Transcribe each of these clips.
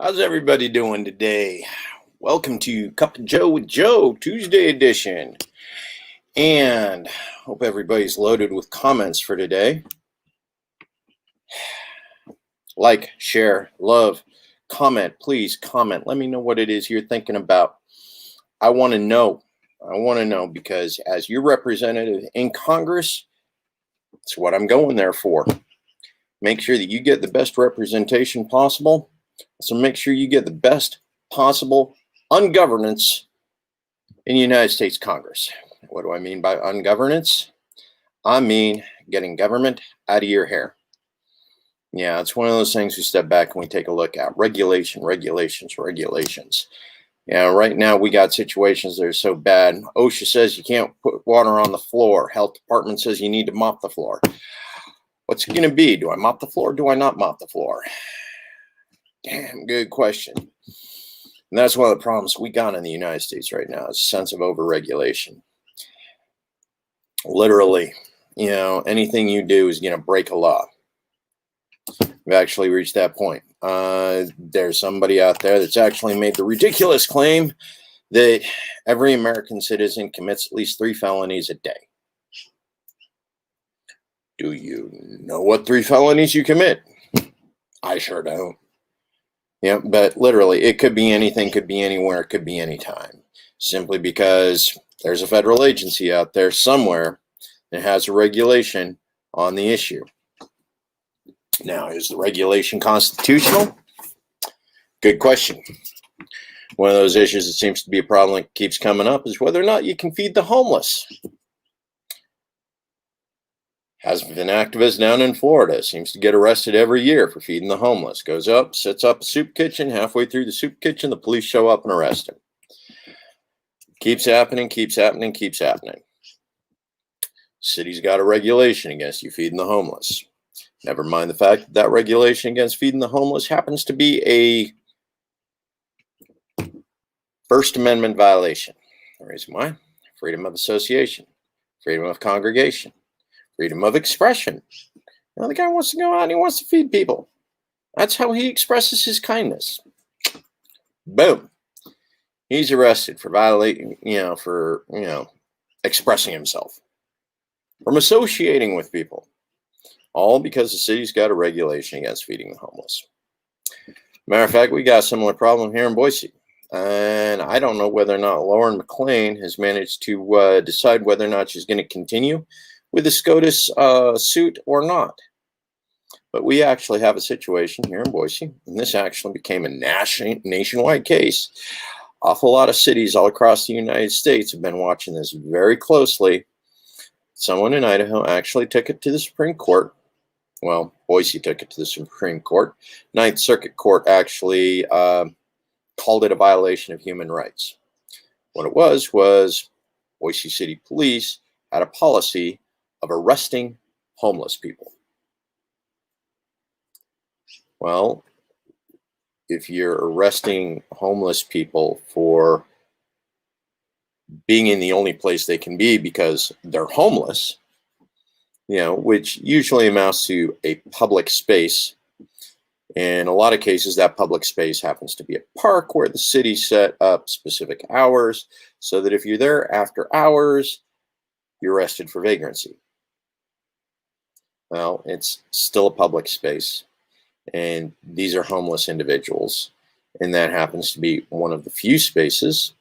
How's everybody doing today? Welcome to Cup of Joe with Joe, Tuesday edition. And hope everybody's loaded with comments for today. Like, share, love, comment. Please comment. Let me know what it is you're thinking about. I want to know. Because as your representative in Congress, it's what I'm going there for. Make sure that you get the best representation possible. So make sure you get the best possible ungovernance in the United States Congress. What do I mean by ungovernance? I mean getting government out of your hair. Yeah, it's one of those things we step back and we take a look at. Regulations. Yeah, right now we got situations that are so bad. OSHA says you can't put water on the floor. Health department says you need to mop the floor. What's it going to be? Do I mop the floor or do I not mop the floor? Damn good question. And that's one of the problems we got in the United States right now is a sense of overregulation. Literally, anything you do is going to break a law. We've actually reached that point. There's somebody out there that's actually made the ridiculous claim that every American citizen commits at least 3 felonies a day. Do you know what 3 felonies you commit? I sure don't. Yeah, but literally, it could be anything, could be anywhere, could be anytime. Simply because there's a federal agency out there somewhere that has a regulation on the issue. Now, is the regulation constitutional? Good question. One of those issues that seems to be a problem that keeps coming up is whether or not you can feed the homeless. Has an activist down in Florida, seems to get arrested every year for feeding the homeless. Goes up, sets up a soup kitchen. Halfway through the soup kitchen, the police show up and arrest him. Keeps happening. City's got a regulation against you feeding the homeless. Never mind the fact that that regulation against feeding the homeless happens to be a First Amendment violation. The reason why? Freedom of association, freedom of congregation, freedom of expression. The guy wants to go out and he wants to feed people. That's how he expresses his kindness. Boom. He's arrested for violating, expressing himself, from associating with people. All because the city's got a regulation against feeding the homeless. Matter of fact, we got a similar problem here in Boise. And I don't know whether or not Lauren McLean has managed to decide whether or not she's going to continue with the SCOTUS suit or not. But we actually have a situation here in Boise, and this actually became a nationwide case. Awful lot of cities all across the United States have been watching this very closely. Someone in Idaho actually took it to the Supreme Court. Well, Boise took it to the Supreme Court. Ninth Circuit Court actually called it a violation of human rights. What it was Boise City Police had a policy of arresting homeless people. Well, if you're arresting homeless people for being in the only place they can be because they're homeless, which usually amounts to a public space. In a lot of cases, that public space happens to be a park where the city set up specific hours so that if you're there after hours, you're arrested for vagrancy. Well, it's still a public space, and these are homeless individuals, and that happens to be one of the few spaces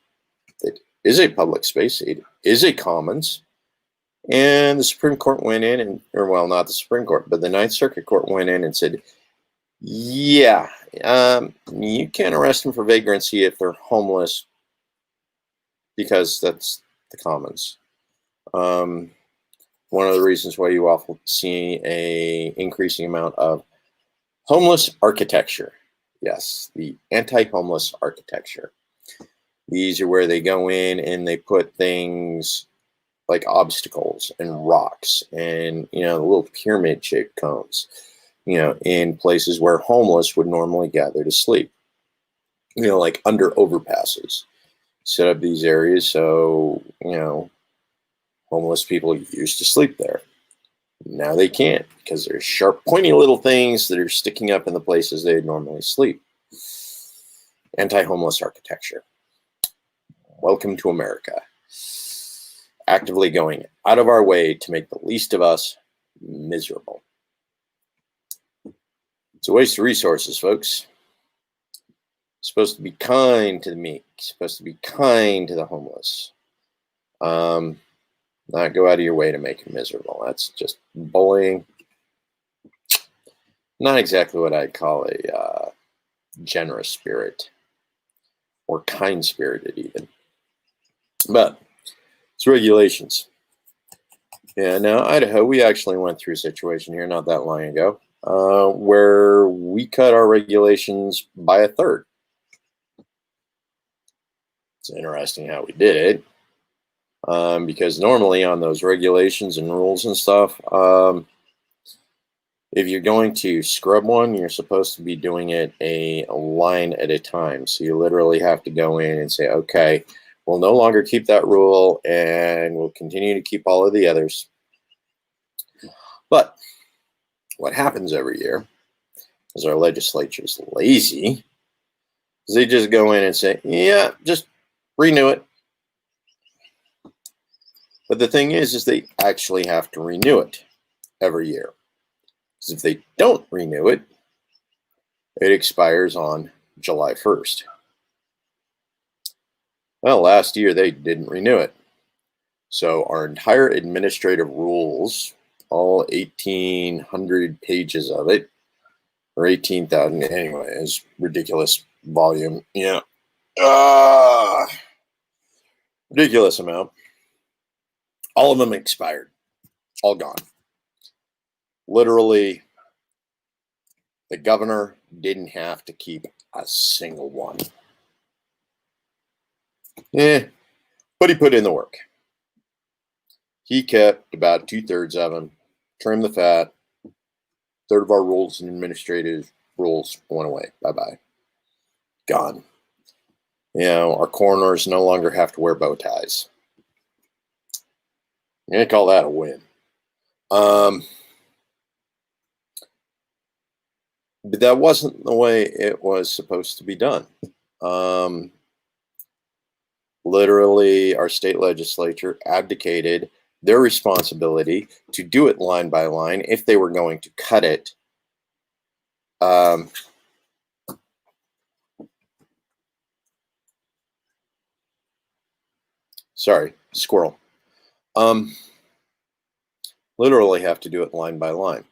that is a public space. It is a commons. And the Supreme Court went in not the Supreme Court, but the Ninth Circuit Court went in and said, yeah, you can't arrest them for vagrancy if they're homeless because that's the commons. One of the reasons why you often see a increasing amount of homeless architecture. Yes, the anti-homeless architecture. These are where they go in and they put things like obstacles and rocks and, little pyramid-shaped cones, in places where homeless would normally gather to sleep, like under overpasses. Set up these areas so, homeless people used to sleep there. Now they can't because there's sharp, pointy little things that are sticking up in the places they'd normally sleep. anti-homeless architecture. Welcome to America. Actively going out of our way to make the least of us miserable. It's a waste of resources, folks. Supposed to be kind to the meek, supposed to be kind to the homeless. Not go out of your way to make them miserable. That's just bullying. Not exactly what I'd call a generous spirit or kind-spirited even. But it's regulations. Yeah, now Idaho, we actually went through a situation here not that long ago where we cut our regulations by a third. It's interesting how we did it. Because normally on those regulations and rules and stuff, if you're going to scrub one, you're supposed to be doing it a line at a time. So you literally have to go in and say, okay, we'll no longer keep that rule and we'll continue to keep all of the others. But what happens every year is our legislature's lazy. They just go in and say, yeah, just renew it. But the thing is they actually have to renew it every year. Because if they don't renew it, it expires on July 1st. Well, last year they didn't renew it. So our entire administrative rules, all 1,800 pages of it, or 18,000 anyway, is ridiculous volume. Yeah. Ridiculous amount. All of them expired. All gone. Literally, the governor didn't have to keep a single one. But he put in the work. He kept about 2/3 of them, trimmed the fat. A third of our rules and administrative rules went away. Bye-bye. Gone. You know, our coroners no longer have to wear bow ties. I'm going to call that a win. But that wasn't the way it was supposed to be done. Literally, our state legislature abdicated their responsibility to do it line by line if they were going to cut it. Sorry, squirrel. Literally have to do it line by line.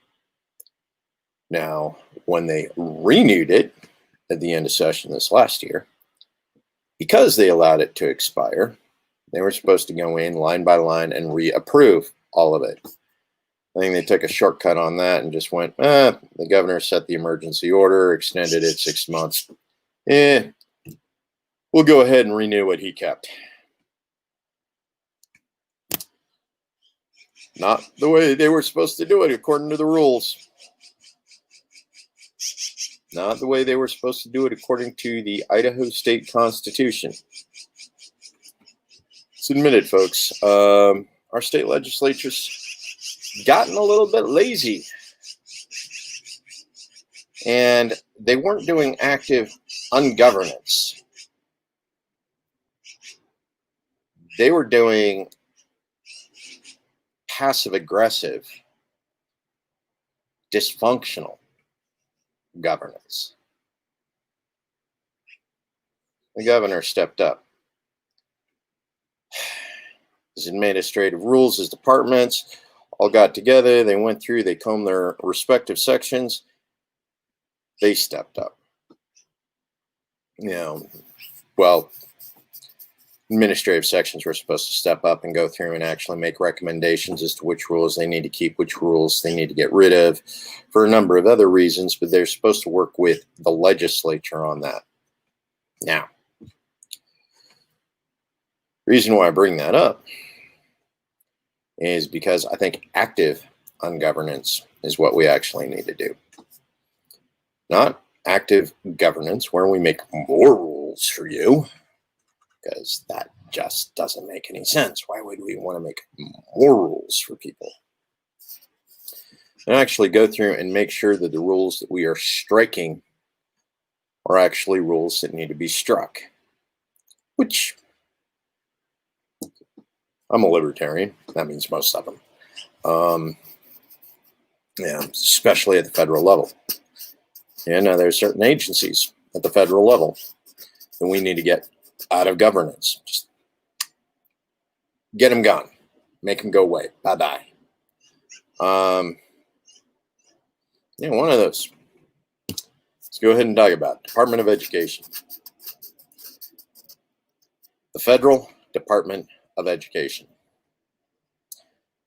Now, when they renewed it at the end of session this last year, because they allowed it to expire, they were supposed to go in line by line and reapprove all of it. I think they took a shortcut on that and just went, the governor set the emergency order, extended it 6 months. We'll go ahead and renew what he kept. Not the way they were supposed to do it according to the rules. Not the way they were supposed to do it according to the Idaho State Constitution. It's admitted, folks. Our state legislature's gotten a little bit lazy. And they weren't doing active ungovernance. They were doing passive-aggressive, dysfunctional governance. The governor stepped up. His administrative rules, his departments all got together. They went through, they combed their respective sections. They stepped up. You know, well, administrative sections were supposed to step up and go through and actually make recommendations as to which rules they need to keep, which rules they need to get rid of, for a number of other reasons, but they're supposed to work with the legislature on that. Now, the reason why I bring that up is because I think active ungovernance is what we actually need to do. Not active governance where we make more rules for you, because that just doesn't make any sense. Why would we want to make more rules for people? And actually go through and make sure that the rules that we are striking are actually rules that need to be struck, which I'm a libertarian. That means most of them. Yeah, especially at the federal level. And there are certain agencies at the federal level that we need to get out of governance. Just get them gone. Make them go away. Bye-bye. Yeah, one of those. Let's go ahead and talk about Department of Education. The Federal Department of Education.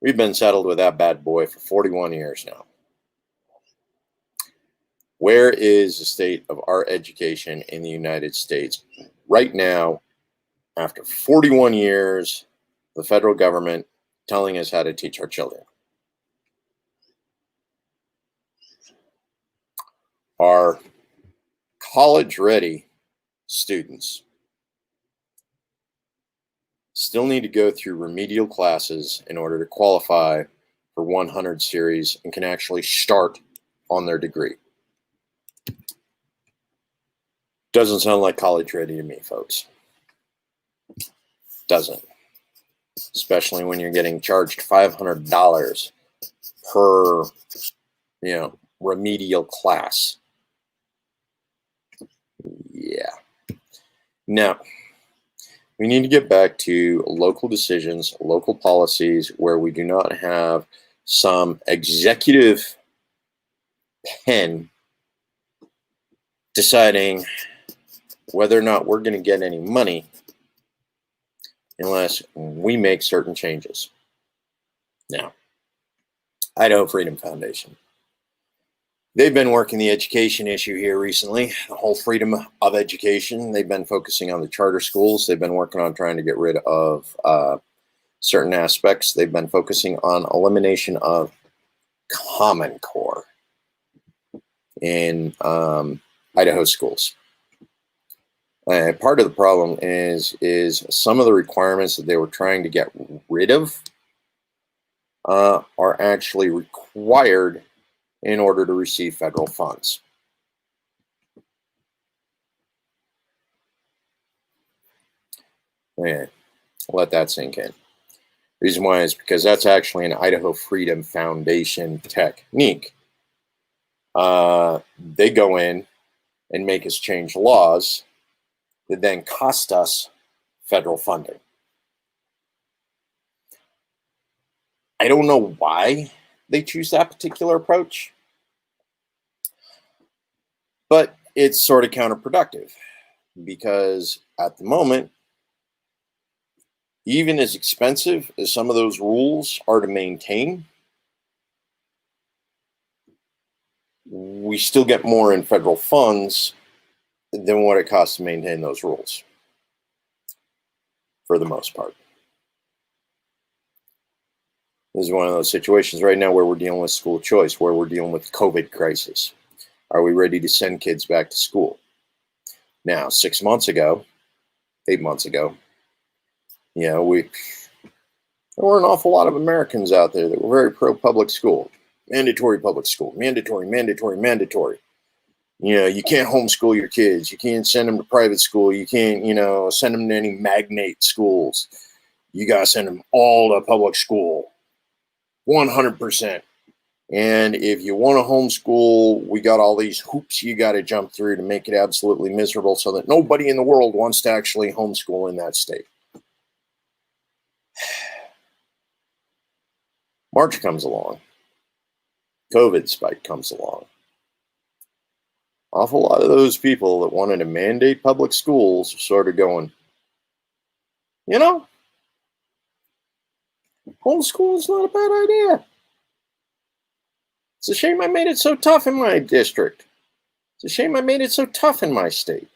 We've been settled with that bad boy for 41 years now. Where is the state of our education in the United States right now, after 41 years, the federal government telling us how to teach our children? Our college-ready students still need to go through remedial classes in order to qualify for 100 series and can actually start on their degree. Doesn't sound like college ready to me, folks. Doesn't. Especially when you're getting charged $500 per, remedial class. Yeah. Now, we need to get back to local decisions, local policies, where we do not have some executive pen deciding whether or not we're going to get any money unless we make certain changes. Now, Idaho Freedom Foundation. They've been working the education issue here recently, the whole freedom of education. They've been focusing on the charter schools. They've been working on trying to get rid of certain aspects. They've been focusing on elimination of Common Core in Idaho schools. Part of the problem is some of the requirements that they were trying to get rid of are actually required in order to receive federal funds. Yeah, let that sink in. Reason why is because that's actually an Idaho Freedom Foundation technique. They go in and make us change laws that then cost us federal funding. I don't know why they choose that particular approach, but it's sort of counterproductive because at the moment, even as expensive as some of those rules are to maintain, we still get more in federal funds than what it costs to maintain those rules, for the most part. This is one of those situations right now where we're dealing with school choice, where we're dealing with COVID crisis. Are we ready to send kids back to school? Now, 6 months ago, 8 months ago, there were an awful lot of Americans out there that were very pro-public school. Mandatory public school. Mandatory, mandatory, mandatory. You can't homeschool your kids. You can't send them to private school. You can't, send them to any magnate schools. You got to send them all to public school. 100%. And if you want to homeschool, we got all these hoops you got to jump through to make it absolutely miserable so that nobody in the world wants to actually homeschool in that state. March comes along. COVID spike comes along. Awful lot of those people that wanted to mandate public schools are sort of going, homeschool is not a bad idea. It's a shame I made it so tough in my district. It's a shame I made it so tough in my state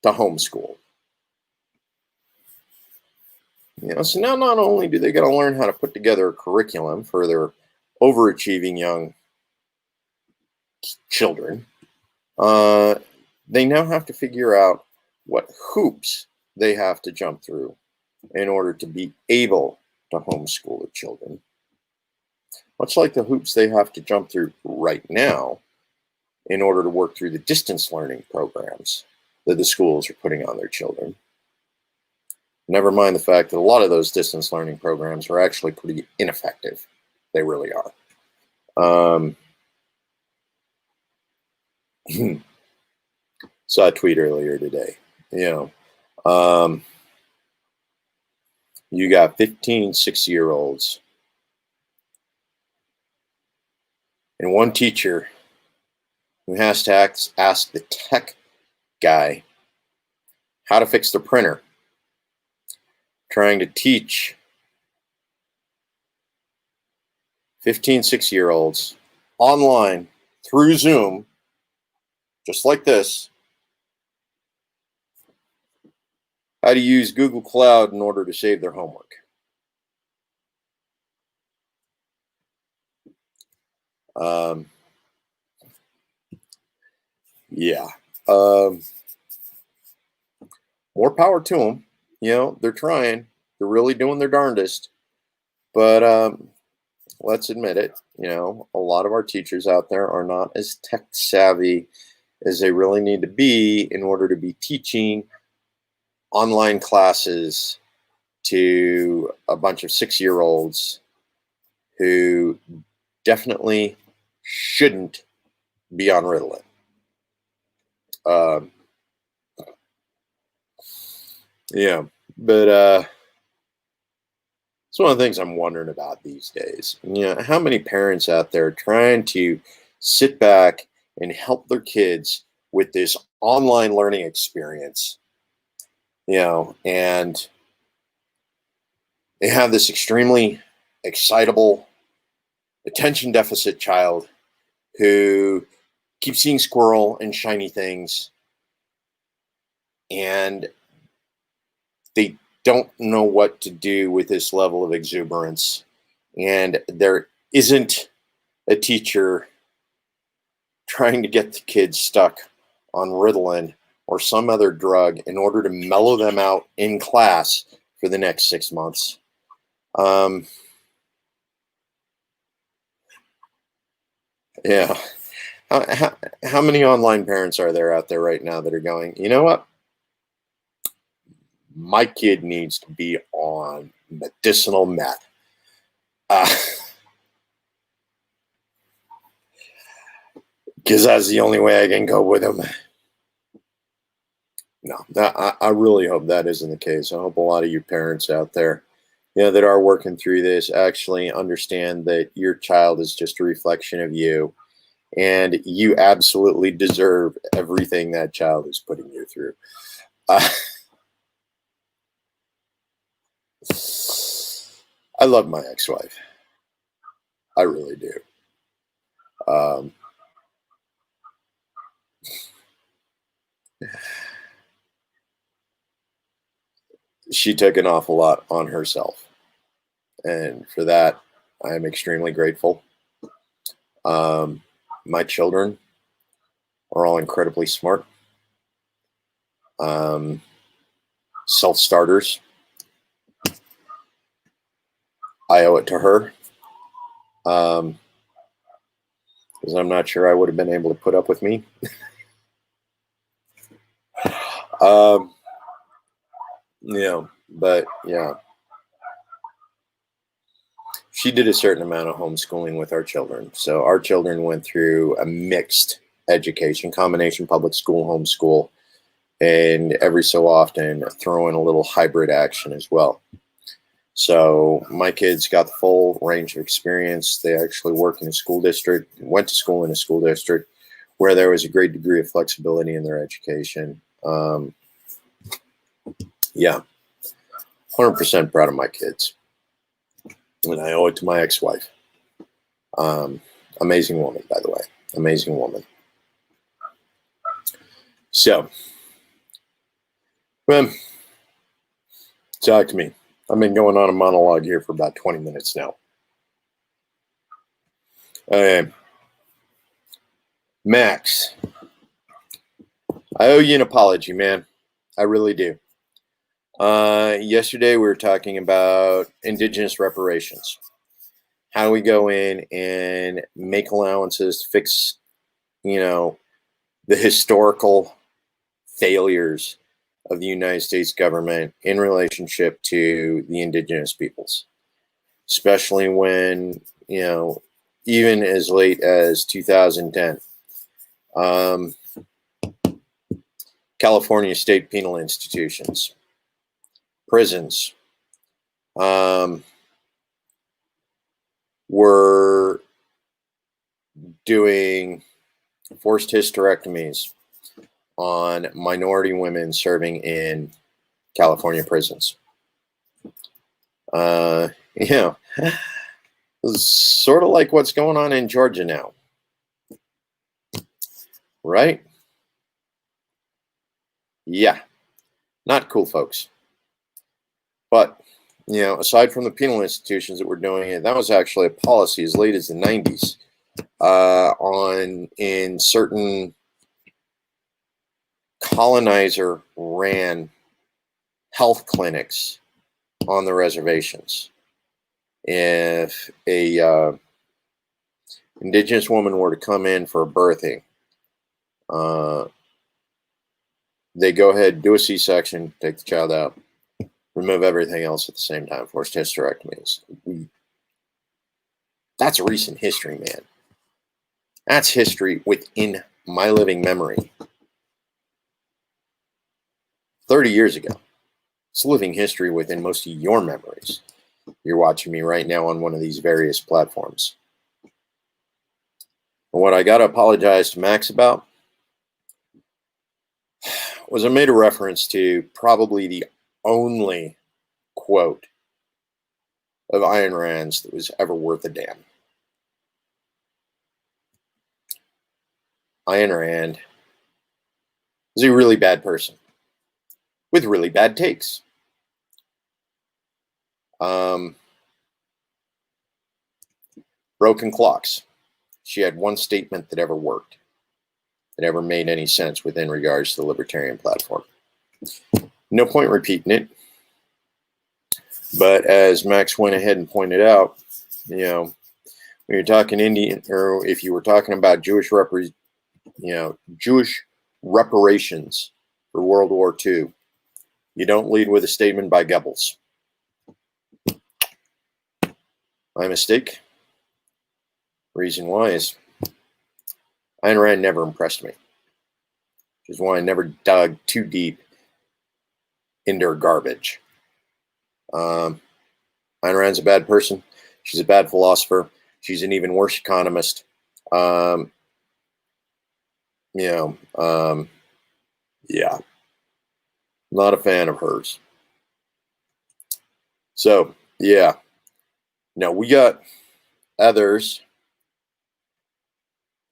to homeschool. So now not only do they got to learn how to put together a curriculum for their overachieving young children, they now have to figure out what hoops they have to jump through in order to be able to homeschool the children. Much like the hoops they have to jump through right now in order to work through the distance learning programs that the schools are putting on their children. Never mind the fact that a lot of those distance learning programs are actually pretty ineffective. They really are. Saw a tweet earlier today. You got 15, 6-year-olds and one teacher who has to ask the tech guy how to fix the printer, trying to teach 15, 6-year-olds online through Zoom, just like this, how to use Google Cloud in order to save their homework. Yeah. More power to them. They're trying. They're really doing their darndest. But let's admit it. A lot of our teachers out there are not as tech savvy as they really need to be in order to be teaching online classes to a bunch of 6-year-olds who definitely shouldn't be on Ritalin. But it's one of the things I'm wondering about these days. How many parents out there trying to sit back and help their kids with this online learning experience, and they have this extremely excitable attention deficit child who keeps seeing squirrel and shiny things, and they don't know what to do with this level of exuberance, and there isn't a teacher trying to get the kids stuck on Ritalin or some other drug in order to mellow them out in class for the next 6 months. Yeah. How many online parents are there out there right now that are going, you know what? My kid needs to be on medicinal meth. Because that's the only way I can go with him. No, I really hope that isn't the case. I hope a lot of you parents out there, that are working through this actually understand that your child is just a reflection of you, and you absolutely deserve everything that child is putting you through. I love my ex-wife. I really do. She took an awful lot on herself, and for that, I am extremely grateful. My children are all incredibly smart, self-starters. I owe it to her, because I'm not sure I would have been able to put up with me. But yeah, she did a certain amount of homeschooling with our children. So our children went through a mixed education, combination public school, homeschool, and every so often throw in a little hybrid action as well. So my kids got the full range of experience. They actually work in a school district, went to school in a school district where there was a great degree of flexibility in their education. Yeah, 100% proud of my kids. And I owe it to my ex-wife. Amazing woman, by the way. Amazing woman. So, well, talk to me. I've been going on a monologue here for about 20 minutes now. Max, I owe you an apology, man. I really do. Yesterday we were talking about Indigenous reparations. How we go in and make allowances to fix the historical failures of the United States government in relationship to the indigenous peoples, especially when, even as late as 2010, California state penal institutions, prisons, were doing forced hysterectomies on minority women serving in California prisons. Sort of like what's going on in Georgia now, right? Yeah, not cool, folks. But, aside from the penal institutions that were doing it, that was actually a policy as late as the 90s in certain colonizer ran health clinics on the reservations. If a indigenous woman were to come in for a birthing, they go ahead, do a C-section, take the child out, remove everything else at the same time, forced hysterectomies. That's recent history, man. That's history within my living memory. 30 years ago. It's living history within most of your memories. You're watching me right now on one of these various platforms. And what I got to apologize to Max about was I made a reference to probably the only quote of Ayn Rand's that was ever worth a damn. Ayn Rand is a really bad person with really bad takes. Broken clocks. She had one statement that ever worked, that ever made any sense within regards to the libertarian platform. No point repeating it. But as Max went ahead and pointed out, when you're talking Indian, or if you were talking about Jewish reparations for World War II, you don't lead with a statement by Goebbels. My mistake. Reason why is Ayn Rand never impressed me, which is why I never dug too deep into her garbage. Ayn Rand's a bad person. She's a bad philosopher. She's an even worse economist. Yeah. Not a fan of hers. So, yeah. No, we got others,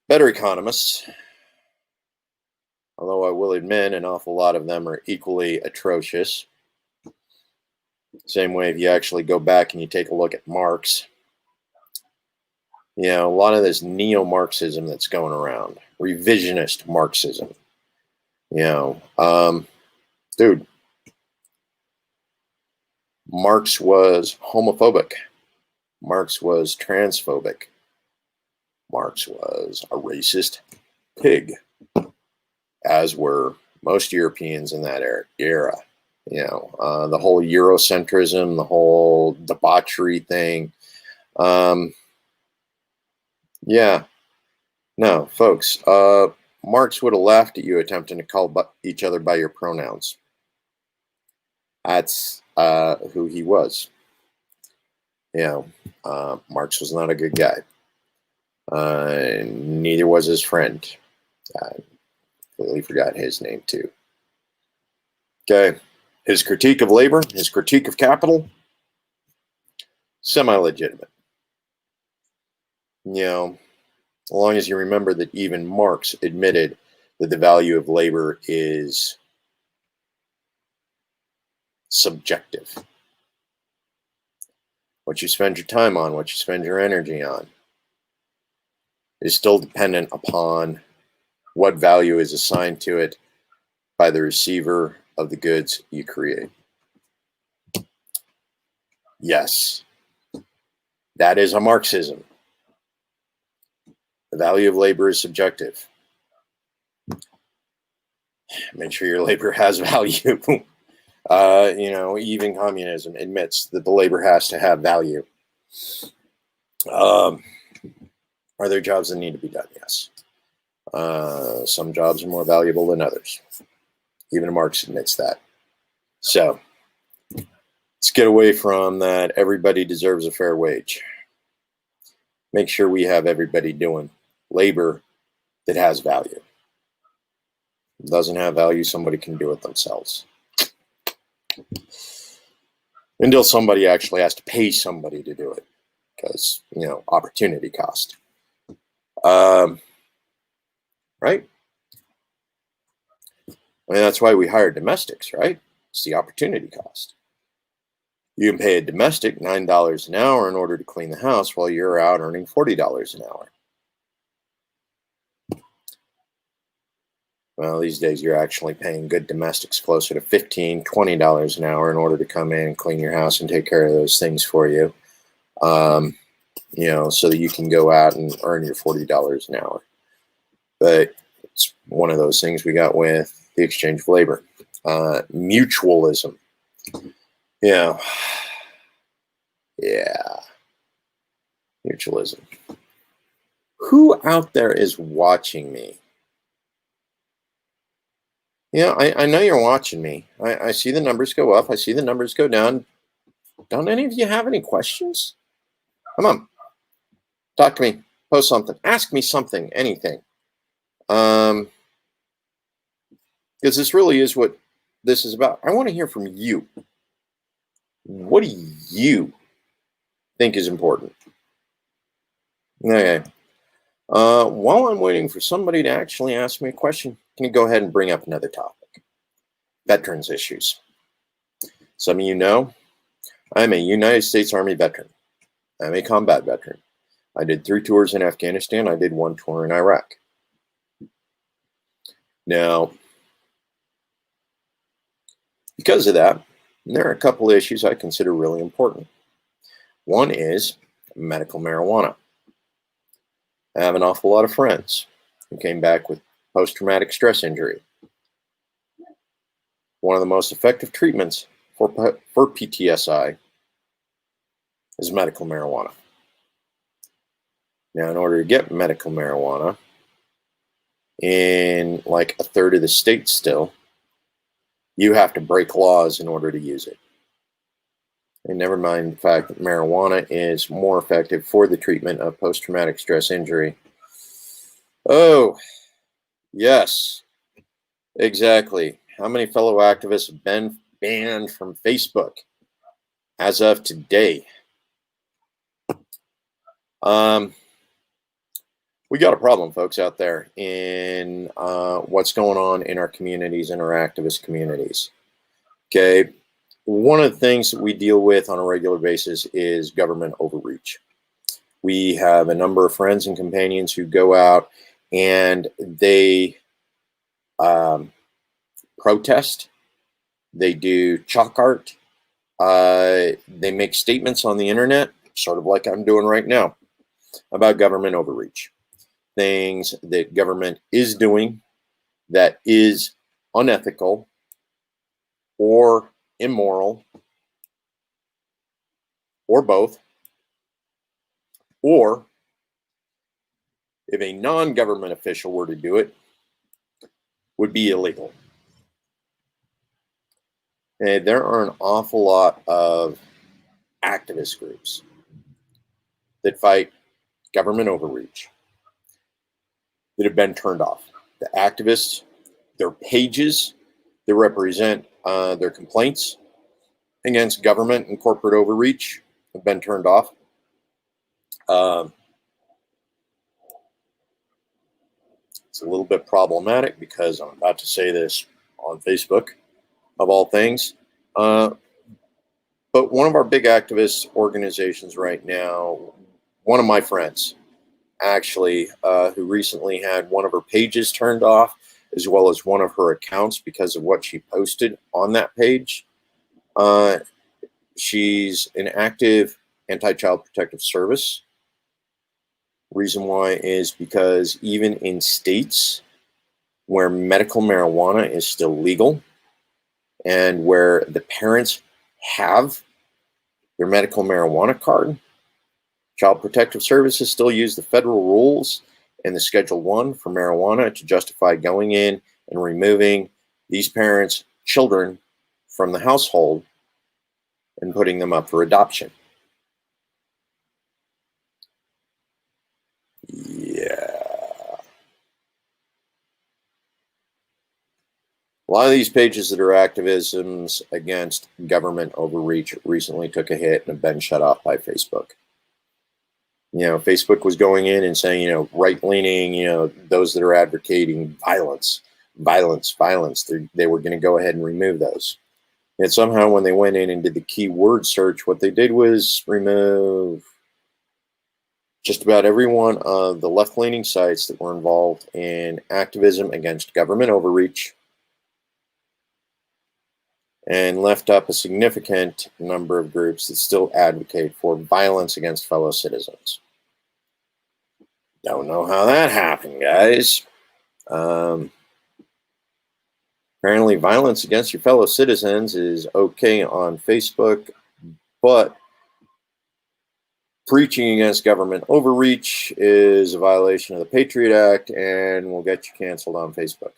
better economists, although I will admit an awful lot of them are equally atrocious. Same way if you actually go back and you take a look at Marx, a lot of this neo-Marxism that's going around, revisionist Marxism, dude, Marx was homophobic. Marx was transphobic. Marx was a racist pig, as were most Europeans in that era. The whole Eurocentrism, the whole debauchery thing. Yeah. No, folks, Marx would have laughed at you attempting to call each other by your pronouns. That's who he was. Marx was not a good guy. Neither was his friend. I completely forgot his name too. Okay. His critique of labor, his critique of capital, semi-legitimate. As long as you remember that even Marx admitted that the value of labor is subjective. What you spend your time on, what you spend your energy on, is still dependent upon what value is assigned to it by the receiver of the goods you create. Yes, that is a Marxism. The value of labor is subjective. Make sure your labor has value. Even communism admits that the labor has to have value. Are there jobs that need to be done? Yes. Some jobs are more valuable than others. Even Marx admits that. So let's get away from that. Everybody deserves a fair wage. Make sure we have everybody doing labor that has value. If it doesn't have value, somebody can do it themselves. Until somebody actually has to pay somebody to do it, because, opportunity cost. Right? That's why we hire domestics, right? It's the opportunity cost. You can pay a domestic $9 an hour in order to clean the house while you're out earning $40 an hour. Well, these days you're actually paying good domestics closer to $15, $20 an hour in order to come in and clean your house and take care of those things for you, so that you can go out and earn your $40 an hour. But it's one of those things we got with the exchange of labor. Mutualism. Yeah. Mutualism. Who out there is watching me? I know you're watching me. I see the numbers go up. I see the numbers go down. Don't any of you have any questions? Come on. Talk to me. Post something. Ask me something. Anything. Because this really is what this is about. I want to hear from you. What do you think is important? Okay. While I'm waiting for somebody to actually ask me a question, can you go ahead and bring up another topic? Veterans issues. Some of you know, I'm a United States Army veteran. I'm a combat veteran. I did 3 tours in Afghanistan. I did 1 tour in Iraq. Now, because of that, there are a couple of issues I consider really important. One is medical marijuana. I have an awful lot of friends who came back with post-traumatic stress injury. One of the most effective treatments for PTSI is medical marijuana. Now, in order to get medical marijuana in like a third of the states still, you have to break laws in order to use it. And never mind the fact that marijuana is more effective for the treatment of post-traumatic stress injury. Oh, yes, exactly. How many fellow activists have been banned from Facebook as of today? We got a problem, folks, out there in what's going on in our communities, in our activist communities. Okay. One of the things that we deal with on a regular basis is government overreach. We have a number of friends and companions who go out and they protest. They do chalk art. They make statements on the internet, sort of like I'm doing right now, about government overreach. Things that government is doing that is unethical or immoral, or both, or if a non-government official were to do it, would be illegal. And there are an awful lot of activist groups that fight government overreach that have been turned off. The activists, their pages that represent their complaints against government and corporate overreach have been turned off. It's a little bit problematic because I'm about to say this on Facebook, of all things. But one of our big activist organizations right now, one of my friends, actually, who recently had one of her pages turned off, as well as one of her accounts because of what she posted on that page. She's an active anti-child protective service. Reason why is because even in states where medical marijuana is still legal and where the parents have their medical marijuana card, Child Protective Services still use the federal rules and the Schedule 1 for marijuana to justify going in and removing these parents' children from the household and putting them up for adoption. Yeah. A lot of these pages that are activisms against government overreach recently took a hit and have been shut off by Facebook. You know, Facebook was going in and saying, you know, right-leaning, you know, those that are advocating violence, they were going to go ahead and remove those. And somehow when they went in and did the keyword search, what they did was remove just about every one of the left-leaning sites that were involved in activism against government overreach, and left up a significant number of groups that still advocate for violence against fellow citizens. Don't know how that happened, guys. Apparently violence against your fellow citizens is okay on Facebook, but preaching against government overreach is a violation of the Patriot Act and will get you canceled on Facebook.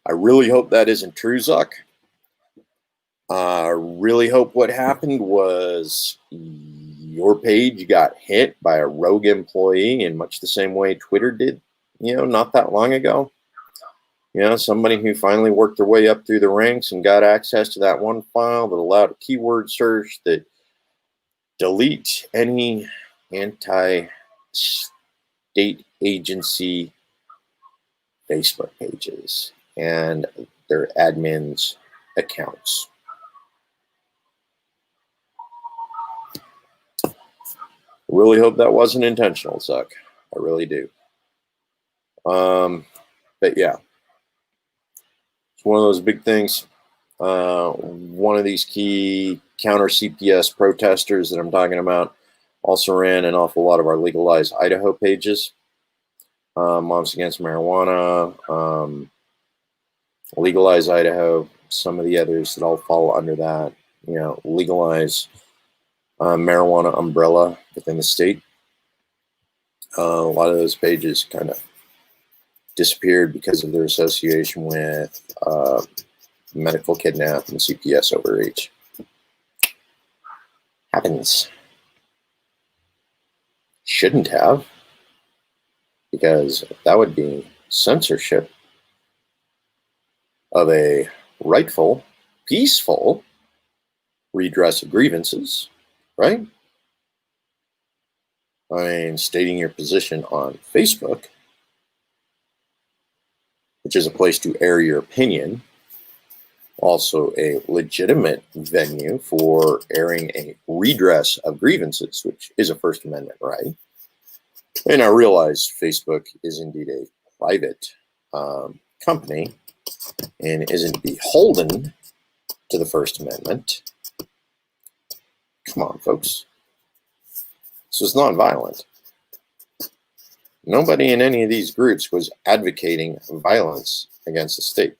I really hope that isn't true, Zuck. I really hope what happened was your page got hit by a rogue employee in much the same way Twitter did, you know, not that long ago. You know, somebody who finally worked their way up through the ranks and got access to that one file that allowed a keyword search that delete any anti-state agency Facebook pages and their admins' accounts. Really hope that wasn't intentional, Zuck. I really do. But yeah, it's one of those big things. One of these key counter CPS protesters that I'm talking about also ran an awful lot of our Legalize Idaho pages. Moms Against Marijuana, Legalize Idaho, some of the others that all fall under that, you know, Legalize Marijuana umbrella within the state. A lot of those pages kind of disappeared because of their association with medical kidnap and CPS overreach. Happens. Shouldn't have, because that would be censorship of a rightful, peaceful redress of grievances, right? I mean, stating your position on Facebook, which is a place to air your opinion, also a legitimate venue for airing a redress of grievances, which is a First Amendment right. And I realize Facebook is indeed a private company and isn't beholden to the First Amendment. Come on, folks. This was nonviolent. Nobody in any of these groups was advocating violence against the state.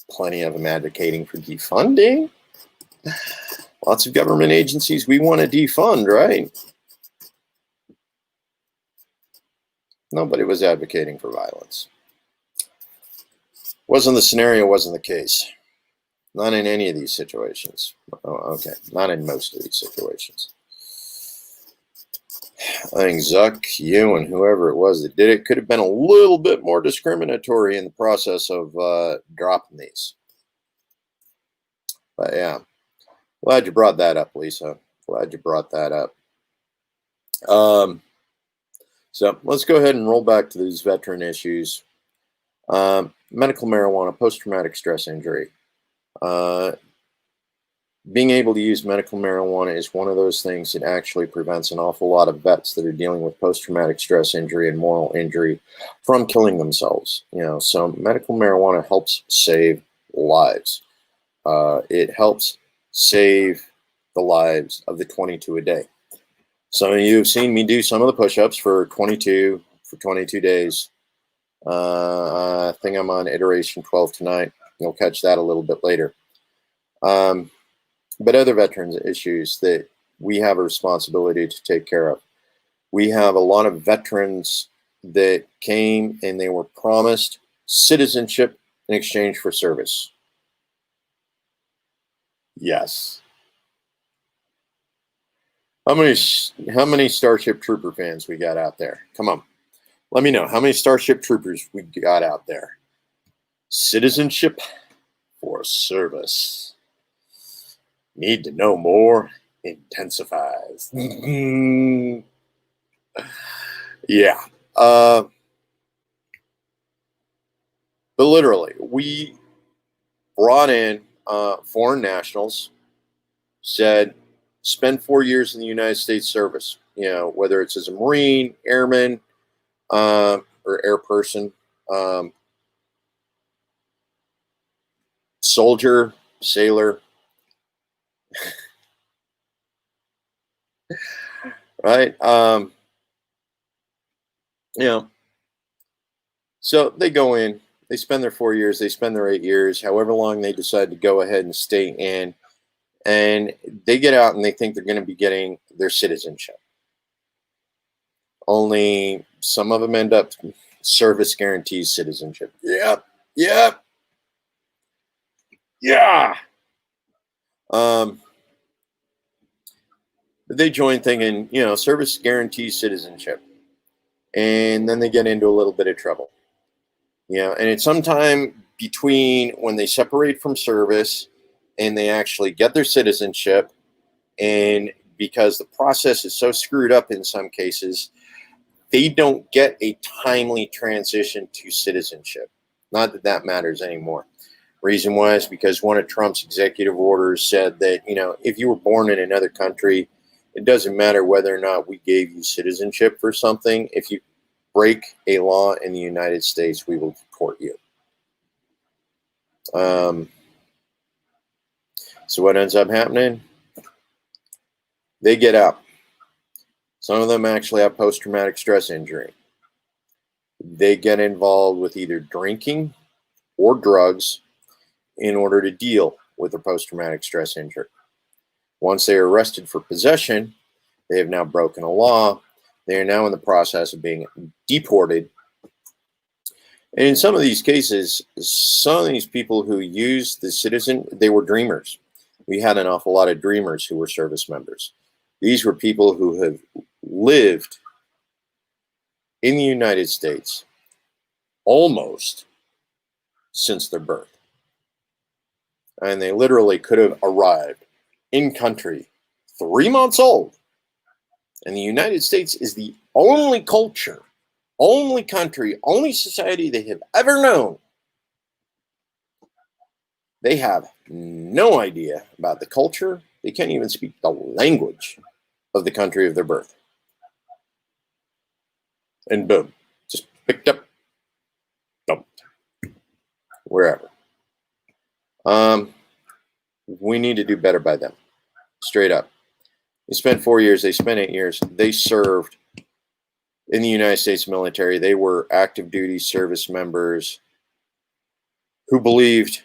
Plenty of them advocating for defunding. Lots of government agencies we want to defund, right? Nobody was advocating for violence. Wasn't the scenario, wasn't the case. Not in any of these situations. Oh, okay, not in most of these situations. I think Zuck, you, and whoever it was that did it could have been a little bit more discriminatory in the process of dropping these. But yeah, glad you brought that up, Lisa. Glad you brought that up. So let's go ahead and roll back to these veteran issues. Medical marijuana, post-traumatic stress injury. Being able to use medical marijuana is one of those things that actually prevents an awful lot of vets that are dealing with post-traumatic stress injury and moral injury from killing themselves. You know, so medical marijuana helps save lives. It helps save the lives of the 22 a day. Some of you have seen me do some of the push-ups for 22 days. I think I'm on iteration 12 tonight. You'll catch that a little bit later. But other veterans issues that we have a responsibility to take care of. We have a lot of veterans that came and they were promised citizenship in exchange for service. Yes. How many Starship Trooper fans we got out there? Come on. Let me know how many Starship Troopers we got out there. Citizenship for service. Need to know more. Intensifies. Yeah. But literally, we brought in foreign nationals, said, spend 4 years in the United States service, you know, whether it's as a Marine, airman, or air person, soldier, sailor, right? You know, so they go in, they spend their 4 years, they spend their 8 years, however long they decide to go ahead and stay in, and they get out and they think they're going to be getting their citizenship. Only some of them end up service guarantees citizenship. Yep. Yep. Yeah. They join thinking, you know, service guarantees citizenship. And then they get into a little bit of trouble. You know, and it's sometime between when they separate from service and they actually get their citizenship, and because the process is so screwed up in some cases, they don't get a timely transition to citizenship. Not that that matters anymore. Reason was because one of Trump's executive orders said that, you know, if you were born in another country, it doesn't matter whether or not we gave you citizenship for something. If you break a law in the United States, we will deport you. So what ends up happening? They get out. Some of them actually have post-traumatic stress injury. They get involved with either drinking or drugs in order to deal with their post-traumatic stress injury. Once they are arrested for possession, they have now broken a law. They are now in the process of being deported. And in some of these cases, some of these people who used the citizen, they were dreamers. We had an awful lot of dreamers who were service members. These were people who have lived in the United States almost since their birth. And they literally could have arrived in country 3 months old. And the United States is the only culture, only country, only society they have ever known. They have no idea about the culture. They can't even speak the language of the country of their birth. And boom, just picked up, dumped, wherever. We need to do better by them, straight up. They spent 4 years, they spent 8 years, they served in the United States military. They were active duty service members who believed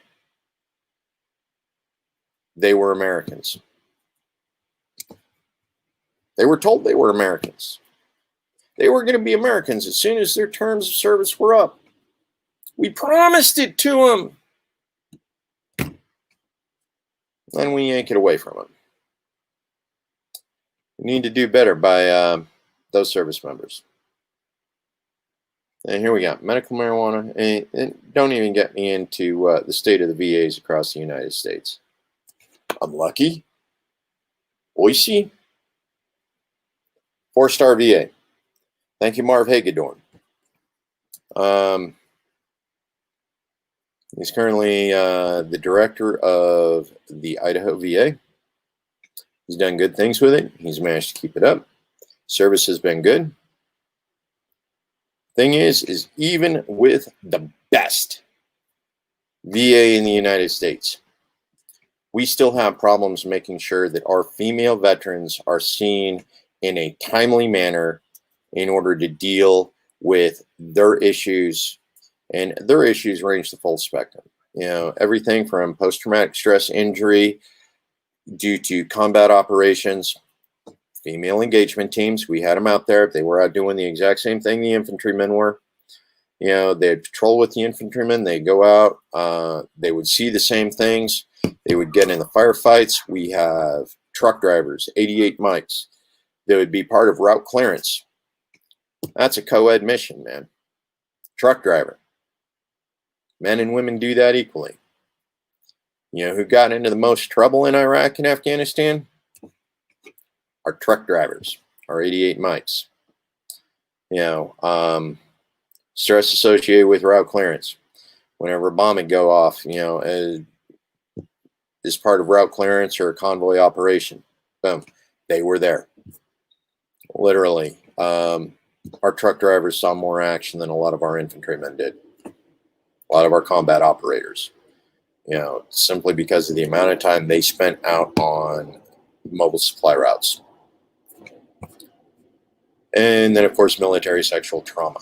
they were Americans. They were told they were Americans. They were going to be Americans as soon as their terms of service were up. We promised it to them. Then we yank it away from them. We need to do better by those service members. And here we got medical marijuana. And don't even get me into the state of the VAs across the United States. I'm lucky. Boise. 4-star VA. Thank you, Marv Hagedorn. He's currently the director of the Idaho VA. He's done good things with it. He's managed to keep it up. Service has been good. Thing is even with the best VA in the United States, we still have problems making sure that our female veterans are seen in a timely manner in order to deal with their issues. And their issues range the full spectrum. Everything from post-traumatic stress injury due to combat operations, female engagement teams. We had them out there. They were out doing the exact same thing the infantrymen were. They'd patrol with the infantrymen. They go out. They would see the same things. They would get in the firefights. We have truck drivers, 88 mics. They would be part of route clearance. That's a co-ed mission, man. Truck driver. Men and women do that equally. Who got into the most trouble in Iraq and Afghanistan? Our truck drivers, our 88 mics. Stress associated with route clearance. Whenever a bomb would go off, as part of route clearance or a convoy operation, boom, they were there. Literally, our truck drivers saw more action than a lot of our infantrymen did. A lot of our combat operators, simply because of the amount of time they spent out on mobile supply routes. And then, of course, military sexual trauma,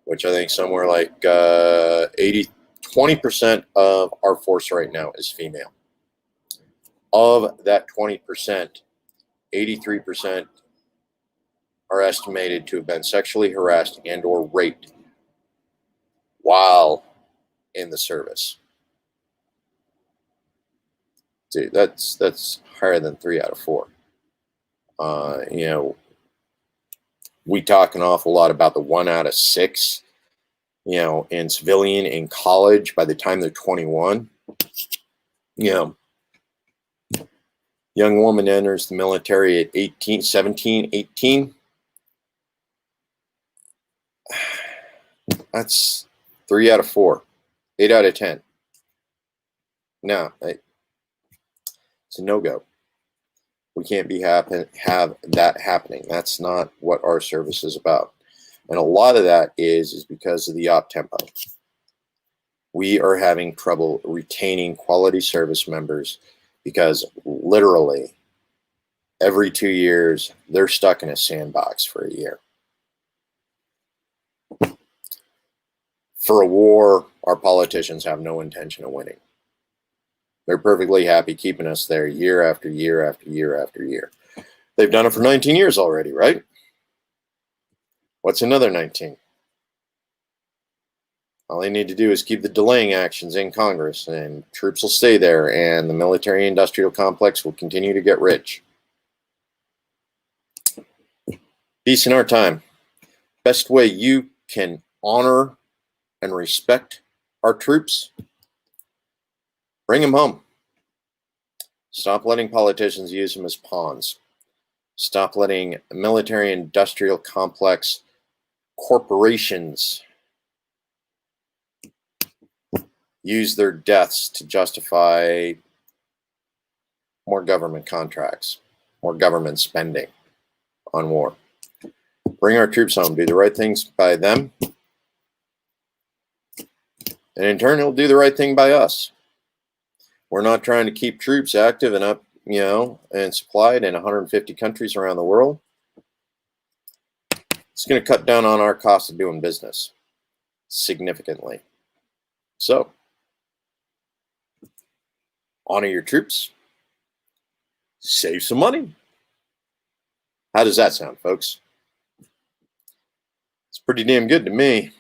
which I think somewhere like 20% of our force right now is female. Of that 20%, 83% are estimated to have been sexually harassed and or raped while in the service. Dude, that's higher than 3 out of 4. We talk an awful lot about the 1 out of 6, in civilian in college by the time they're 21. Young woman enters the military at 18, 17, 18. That's 3 out of 4, 8 out of 10. No, it's a no-go. We can't have that happening. That's not what our service is about. And a lot of that is because of the op tempo. We are having trouble retaining quality service members because literally every 2 years, they're stuck in a sandbox for a year. For a war, our politicians have no intention of winning. They're perfectly happy keeping us there year after year after year after year. They've done it for 19 years already, right? What's another 19? All they need to do is keep the delaying actions in Congress, and troops will stay there, and the military-industrial complex will continue to get rich. Peace in our time. Best way you can honor and respect our troops, bring them home. Stop letting politicians use them as pawns. Stop letting military-industrial complex corporations use their deaths to justify more government contracts, more government spending on war. Bring our troops home. Do the right things by them. And in turn, it'll do the right thing by us. We're not trying to keep troops active and up, and supplied in 150 countries around the world. It's going to cut down on our cost of doing business significantly. So, honor your troops. Save some money. How does that sound, folks? It's pretty damn good to me.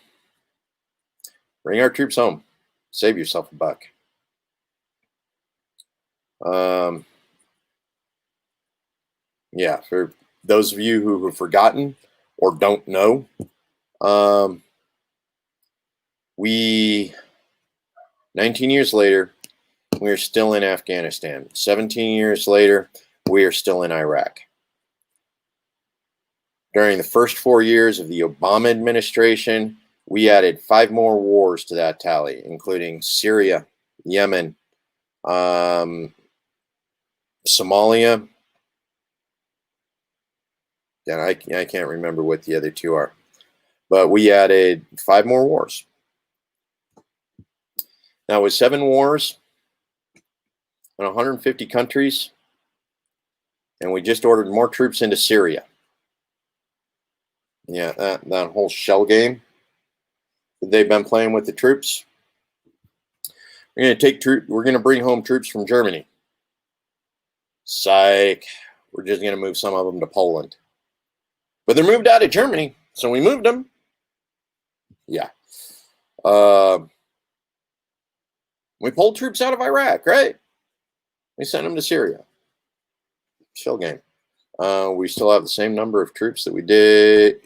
Bring our troops home. Save yourself a buck. Yeah, for those of you who have forgotten or don't know, we 19 years later, we are still in Afghanistan. 17 years later, we are still in Iraq. During the first 4 years of the Obama administration, we added 5 more wars to that tally, including Syria, Yemen, Somalia. And I can't remember what the other 2 are. But we added 5 more wars. Now, with 7 wars in 150 countries, And we just ordered more troops into Syria. Yeah, that whole shell game that they've been playing with the troops. We're going to bring home troops from Germany. Psych. We're just going to move some of them to Poland. But they're moved out of Germany, so we moved them. Yeah. We pulled troops out of Iraq, right? We sent them to Syria. Shell game. We still have the same number of troops that we did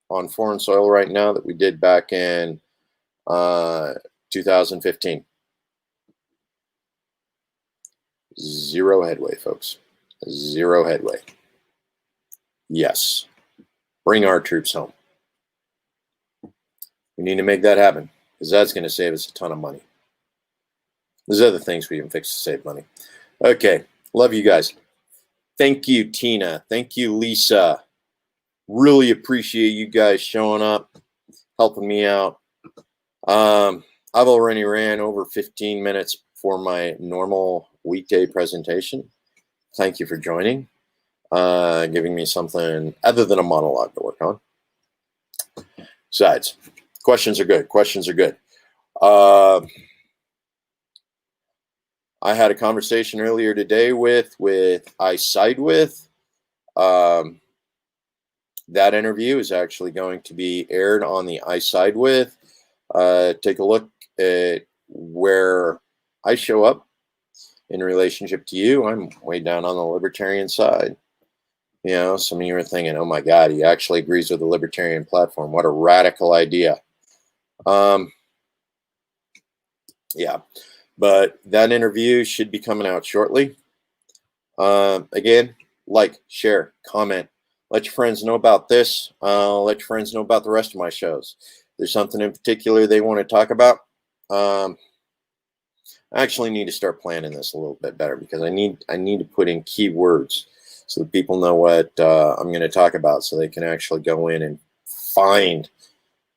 on foreign soil right now that we did back in 2015. Zero headway, folks. Zero headway. Yes. Bring our troops home. We need to make that happen because that's going to save us a ton of money. There's other things we can fix to save money. Okay. Love you guys. Thank you, Tina. Thank you, Lisa. Really appreciate you guys showing up, helping me out. I've already ran over 15 minutes for my normal weekday presentation. Thank you for joining, giving me something other than a monologue to work on. Besides, questions are good. Questions are good. I had a conversation earlier today with I Side With. That interview is actually going to be aired on the I Side With. Take a look at where I show up in relationship to you. I'm way down on the libertarian side. You know, some of you are thinking, oh my God, he actually agrees with the libertarian platform. What a radical idea. Yeah, but that interview should be coming out shortly. Again, like, share, comment. Let your friends know about this. Let your friends know about the rest of my shows. If there's something in particular they want to talk about. I actually need to start planning this a little bit better because I need to put in keywords so that people know what I'm going to talk about, so they can actually go in and find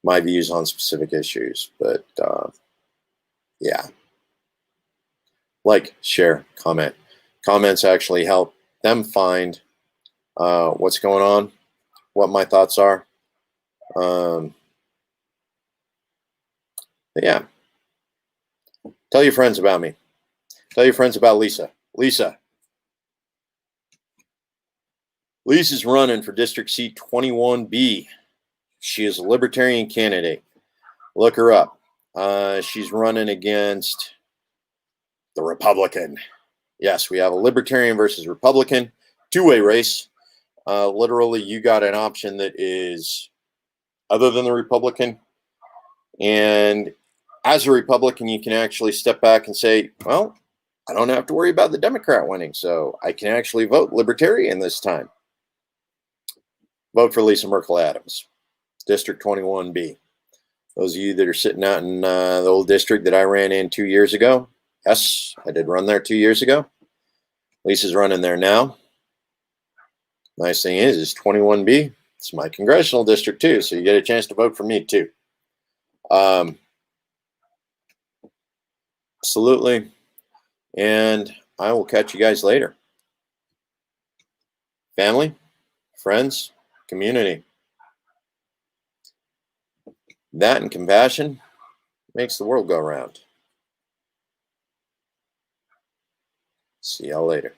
my views on specific issues. But yeah, like, share, comment. Comments actually help them find what's going on, what my thoughts are. Yeah. Tell your friends about me. Tell your friends about Lisa. Lisa's running for District Seat 21B. She is a libertarian candidate. Look her up. She's running against the Republican. Yes, we have a libertarian versus Republican, two-way race. Literally, you got an option that is other than the Republican. And as a Republican, you can actually step back and say, well, I don't have to worry about the Democrat winning, so I can actually vote libertarian this time. Vote for Lisa Merkel Adams, District 21B. Those of you that are sitting out in the old district that I ran in 2 years ago, yes, I did run there 2 years ago. Lisa's running there now. Nice thing is 21B. It's my congressional district too, so you get a chance to vote for me too. Absolutely. And I will catch you guys later. Family, friends, community. That and compassion makes the world go round. See y'all later.